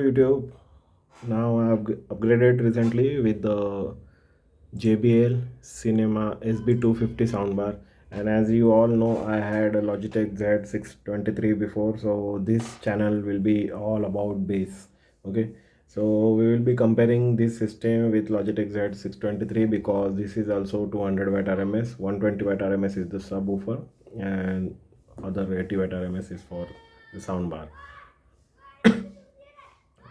YouTube. Now I have upgraded recently with the JBL Cinema SB250 soundbar, and as you all know, I had a Logitech Z623 before, so this channel will be all about bass. Okay, so we will be comparing this system with Logitech Z623 because this is also 200 watt RMS, 120 watt RMS is the subwoofer, and other 80 watt RMS is for the soundbar.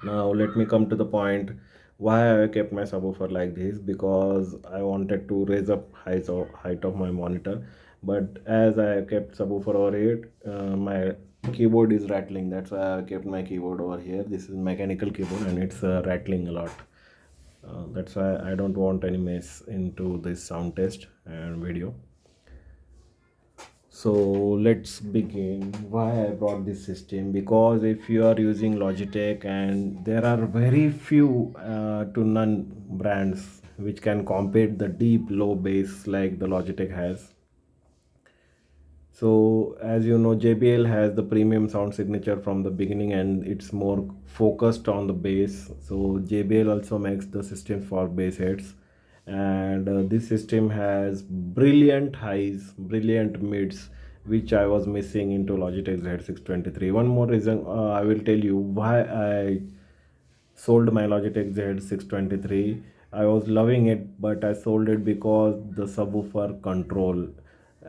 Now let me come to the point why I kept my subwoofer like this, because I wanted to raise up height of my monitor, but as I kept subwoofer over it, my keyboard is rattling. That's why I kept my keyboard over here. This is mechanical keyboard and it's rattling a lot. That's why I don't want any mess into this sound test and video. So let's begin why I brought this system, because if you are using Logitech, and there are very few to none brands which can compete the deep low bass like the Logitech has. So as you know, JBL has the premium sound signature from the beginning and it's more focused on the bass. So JBL also makes the system for bass heads, and this system has brilliant highs, brilliant mids, which I was missing into Logitech Z623. One more reason, I will tell you why I sold my Logitech Z623. I was loving it, but I sold it because the subwoofer control.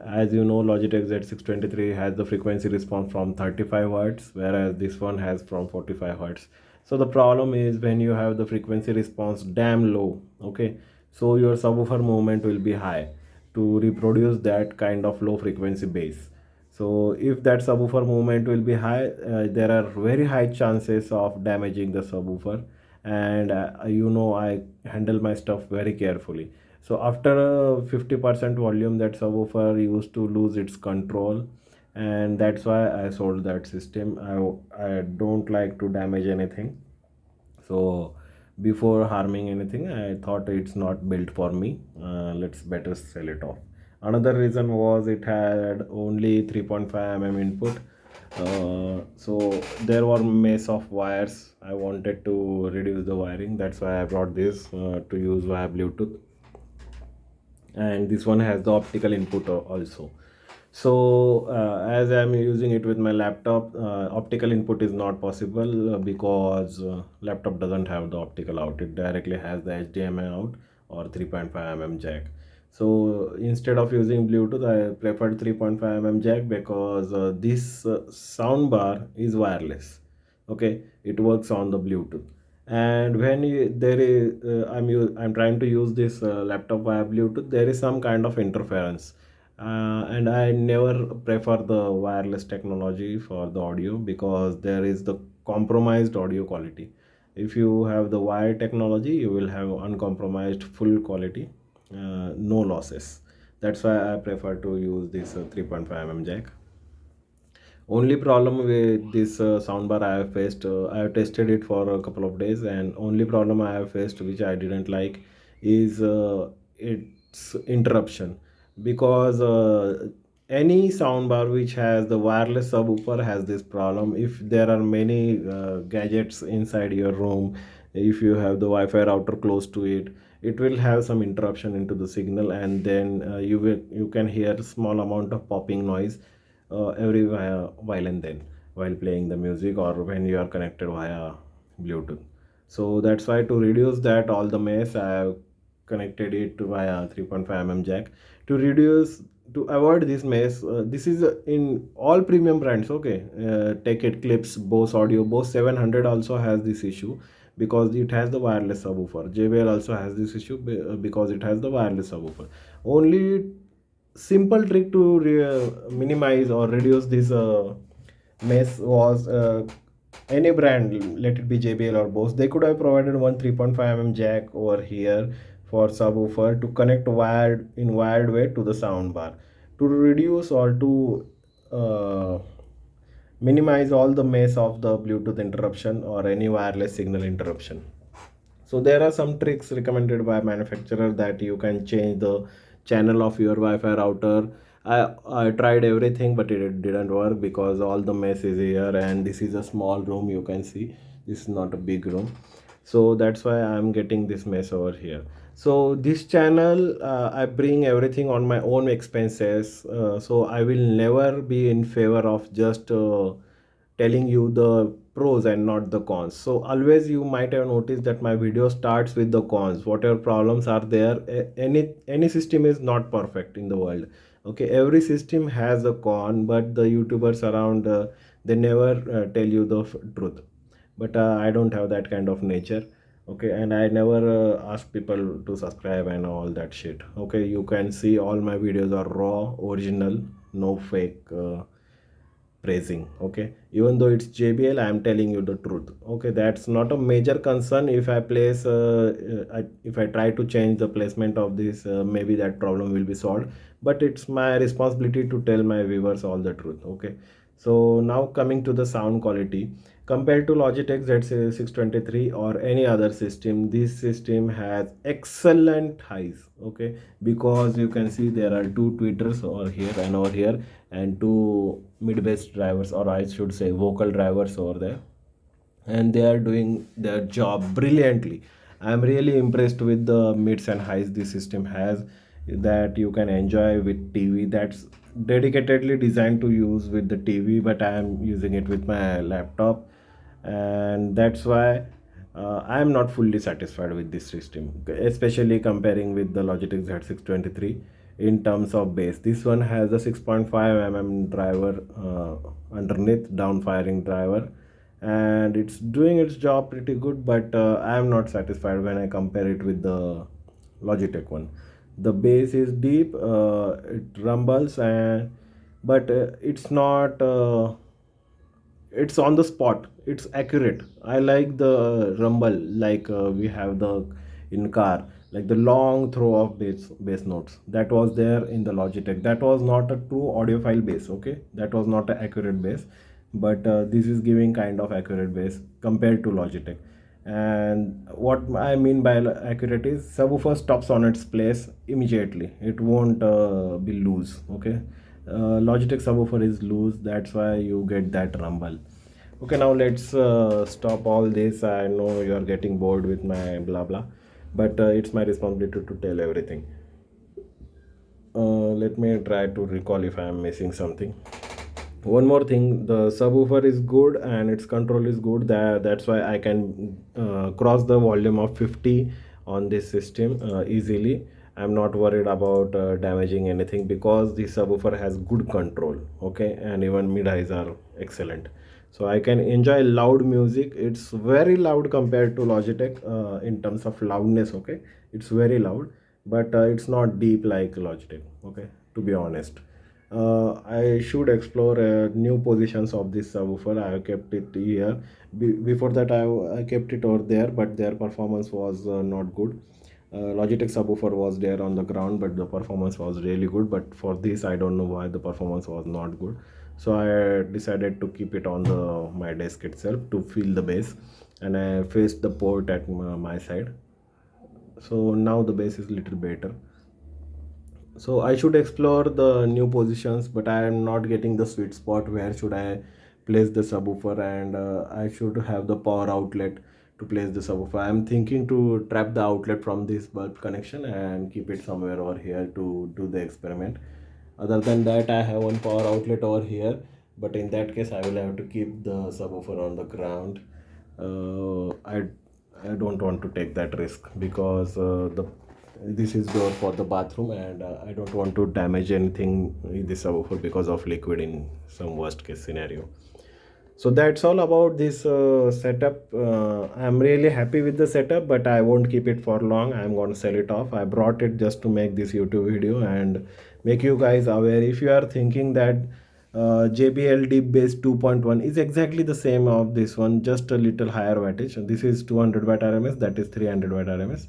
As you know, Logitech Z623 has the frequency response from 35 hertz, whereas this one has from 45 hertz. So the problem is when you have the frequency response damn low, okay, so your subwoofer movement will be high to reproduce that kind of low frequency bass. So if that subwoofer movement will be high, there are very high chances of damaging the subwoofer. And I handle my stuff very carefully. So after 50% volume, that subwoofer used to lose its control, and that's why I sold that system. I don't like to damage anything. So before harming anything, I thought it's not built for me. Let's better sell it off. Another reason was it had only 3.5 mm input. So there were mess of wires. I wanted to reduce the wiring. That's why I brought this to use via Bluetooth. And this one has the optical input also. So as I'm using it with my laptop, optical input is not possible because laptop doesn't have the optical out. It directly has the HDMI out or 3.5 mm jack. So instead of using Bluetooth, I preferred 3.5 mm jack because this sound bar is wireless. Okay, it works on the Bluetooth. And when there is I'm trying to use this laptop via Bluetooth, there is some kind of interference, and I never prefer the wireless technology for the audio because there is the compromised audio quality. If you have the wired technology, you will have uncompromised full quality, no losses. That's why I prefer to use this 3.5 mm jack. Only problem with this soundbar I have faced, I have tested it for a couple of days, and only problem I have faced which I didn't like is its interruption, because any soundbar which has the wireless subwoofer has this problem. If there are many gadgets inside your room, if you have the Wi-Fi router close to it, it will have some interruption into the signal, and then you can hear small amount of popping noise every while and then while playing the music or when you are connected via Bluetooth. So that's why, to reduce that all the mess, I have connected it to via 3.5 mm jack to reduce, to avoid this mess. This is in all premium brands. Okay, take it Clips, Bose Audio, Bose 700 also has this issue because it has the wireless subwoofer. JBL also has this issue because it has the wireless subwoofer. Only simple trick to minimize or reduce this mess was, any brand, let it be JBL or Bose, they could have provided one 3.5 mm jack over here for subwoofer to connect wired way to the sound bar, to reduce or to minimize all the mess of the Bluetooth interruption or any wireless signal interruption. So there are some tricks recommended by manufacturer that you can change the channel of your Wi-Fi router. I tried everything, but it didn't work because all the mess is here, and this is a small room. You can see This is not a big room, so that's why I'm getting this mess over here. So this channel, I bring everything on my own expenses, so I will never be in favor of just telling you the pros and not the cons. So always you might have noticed that my video starts with the cons, whatever problems are there. Any system is not perfect in the world. Okay, every system has a con, but the YouTubers around, they never tell you the truth. But I don't have that kind of nature. Okay, and I never ask people to subscribe and all that shit. Okay, you can see all my videos are raw, original, no fake praising. Okay, even though it's JBL, I am telling you the truth. Okay, that's not a major concern. If I place if I try to change the placement of this, maybe that problem will be solved, but it's my responsibility to tell my viewers all the truth. Okay, so now coming to the sound quality, compared to Logitech Z623 or any other system, this system has excellent highs. Okay, because you can see there are two tweeters over here and over here, and two mid bass drivers, or I should say vocal drivers over there, and they are doing their job brilliantly. I'm really impressed with the mids and highs this system has, that you can enjoy with TV. That's dedicatedly designed to use with the TV, but I am using it with my laptop, and that's why I am not fully satisfied with this system, especially comparing with the Logitech Z623 in terms of bass. This one has a 6.5 mm driver underneath, down firing driver, and it's doing its job pretty good, but I am not satisfied when I compare it with the Logitech one. The bass is deep, it rumbles, and but it's not it's on the spot, it's accurate. I like the rumble, like we have the in car, like the long throw of bass notes that was there in the Logitech. That was not a true audiophile bass. Okay, that was not an accurate bass, but this is giving kind of accurate bass compared to Logitech. And what I mean by accurate is subwoofer stops on its place immediately, it won't be loose. Okay, Logitech subwoofer is loose, that's why you get that rumble. Okay, now let's stop all this. I know you are getting bored with my blah blah, but it's my responsibility to tell everything. Let me try to recall if I am missing something. One more thing, the subwoofer is good and its control is good. That's why I can cross the volume of 50 on this system easily. I'm not worried about damaging anything because the subwoofer has good control. Okay, and even mid highs are excellent, so I can enjoy loud music. It's very loud compared to Logitech in terms of loudness. Okay, it's very loud, but it's not deep like Logitech. Okay, to be honest, I should explore new positions of this subwoofer. I have kept it here. Before that, I kept it over there, but their performance was not good. Logitech subwoofer was there on the ground, but the performance was really good. But for this, I don't know why the performance was not good. So I decided to keep it on my desk itself to feel the bass, and I faced the port at my side. So now the bass is little better. So I should explore the new positions, but I am not getting the sweet spot. Where should I place the subwoofer? And I should have the power outlet to place the subwoofer. I am thinking to trap the outlet from this bulb connection and keep it somewhere over here to do the experiment. Other than that, I have one power outlet over here, but in that case I will have to keep the subwoofer on the ground. uh, I I don't want to take that risk because the this is door for the bathroom, and I don't want to damage anything in this subwoofer because of liquid in some worst case scenario. So that's all about this setup. I'm really happy with the setup, but I won't keep it for long. I'm going to sell it off. I brought it just to make this YouTube video and make you guys aware. If you are thinking that JBL Deep Bass 2.1 is exactly the same of this one, just a little higher wattage. This is 200 watt RMS, that is 300 watt RMS,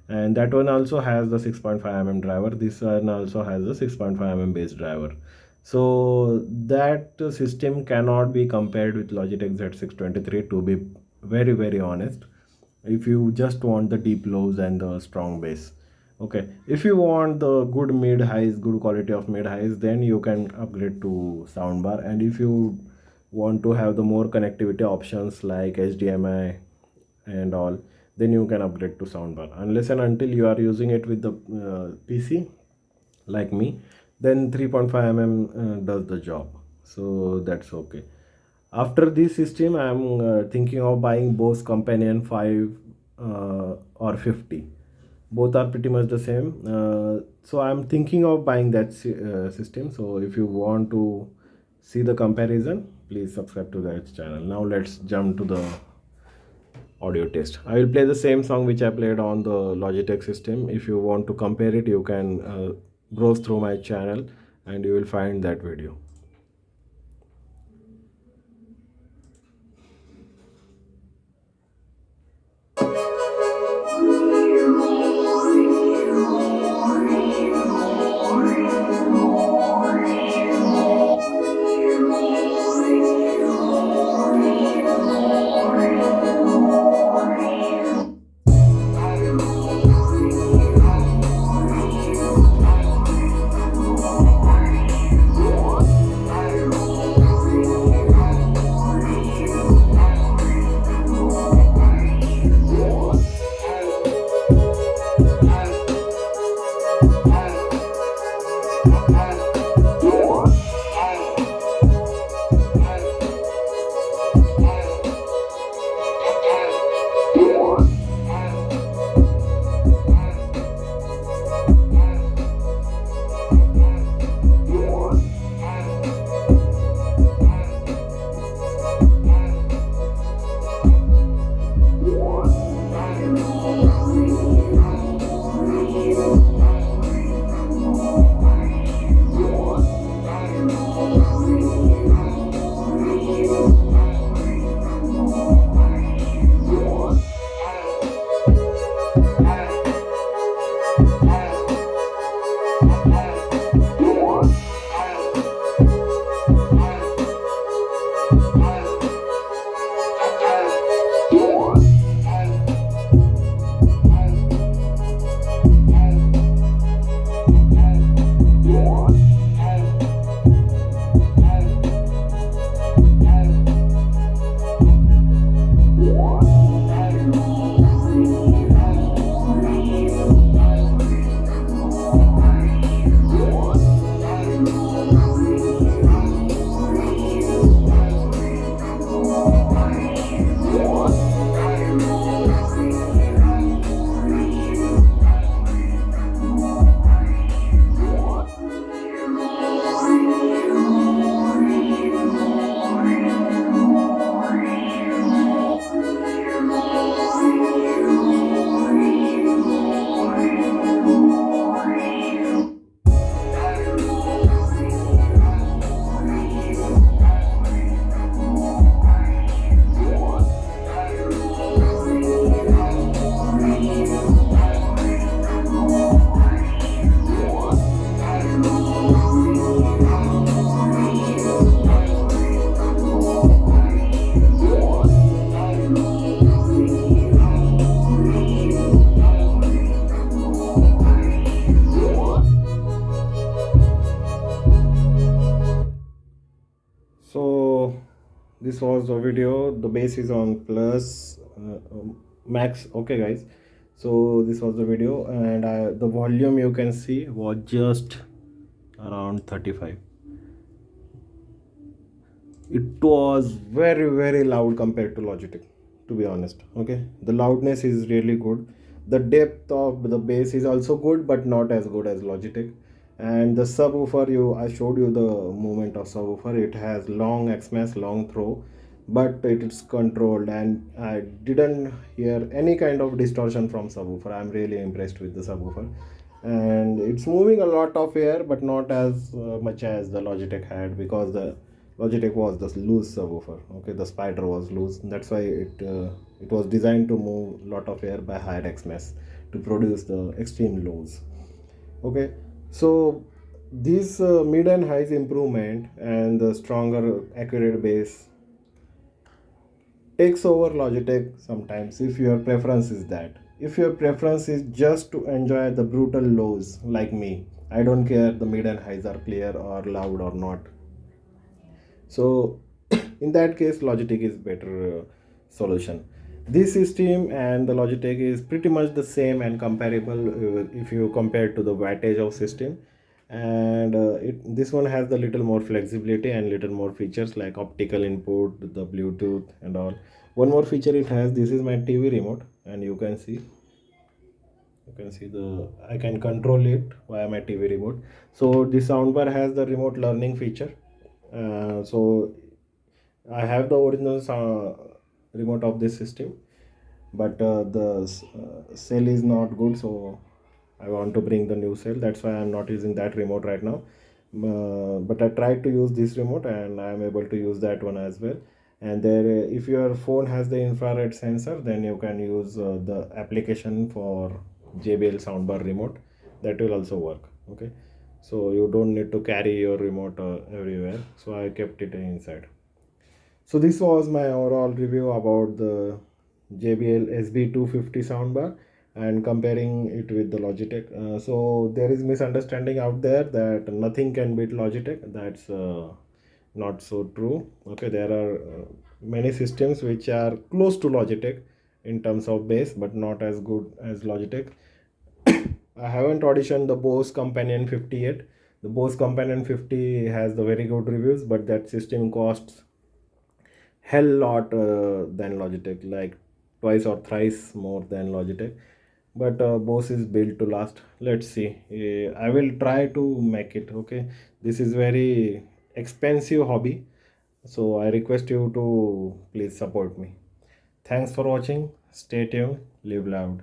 and that one also has the 6.5 mm driver. This one also has the 6.5 mm bass driver. So that system cannot be compared with Logitech Z623, to be very honest, if you just want the deep lows and the strong bass. Okay, if you want the good mid highs, good quality of mid highs, then you can upgrade to soundbar. And if you want to have the more connectivity options like HDMI and all, then you can upgrade to soundbar. Unless and until you are using it with the PC like me, then 3.5 mm does the job, so that's okay. After this system, I'm thinking of buying Bose Companion 5 or 50. Both are pretty much the same. So I'm thinking of buying that system. So if you want to see the comparison, please subscribe to that channel. Now let's jump to the audio test. I will play the same song which I played on the Logitech system. If you want to compare it, you can browse through my channel and you will find that video. So this was the video. The bass is on plus max. Okay guys, so this was the video, and the volume you can see was just around 35. It was very loud compared to Logitech, to be honest. Okay, the loudness is really good. The depth of the bass is also good, but not as good as Logitech. And the subwoofer, I showed you the movement of subwoofer. It has long XMAS, long throw, but it is controlled, and I didn't hear any kind of distortion from subwoofer. I'm really impressed with the subwoofer, and it's moving a lot of air, but not as much as the Logitech had, because the Logitech was the loose subwoofer. Okay, the spider was loose. That's why it was designed to move a lot of air by higher XMAS to produce the extreme lows. Okay, so this mid and highs improvement and the stronger accurate bass takes over Logitech sometimes, if your preference is that. If your preference is just to enjoy the brutal lows like me, I don't care the mid and highs are clear or loud or not. So In that case, logitech is better solution. This system and the logitech is pretty much the same and comparable if you compare to the wattage of system. And this one has the little more flexibility and little more features like optical input, the bluetooth and all. One more feature it has, this is my TV remote, and you can see the I can control it via my TV remote. So the soundbar has the remote learning feature. So I have the original remote of this system, but the cell is not good, so I want to bring the new cell. That's why I'm not using that remote right now. But I tried to use this remote and I'm able to use that one as well. And there, if your phone has the infrared sensor, then you can use the application for JBL soundbar remote. That will also work. Okay, so you don't need to carry your remote everywhere. So I kept it inside. So this was my overall review about the JBL SB250 soundbar and comparing it with the Logitech. So there is misunderstanding out there that nothing can beat Logitech. That's not so true. Okay, there are many systems which are close to Logitech in terms of bass, but not as good as Logitech. I haven't auditioned the Bose Companion 50 yet. The Bose Companion 50 has the very good reviews, but that system costs hell lot than Logitech, like twice or thrice more than Logitech. But Bose is built to last. Let's see. I will try to make it. Okay, this is very expensive hobby, so I request you to please support me. Thanks for watching. Stay tuned. Live loud.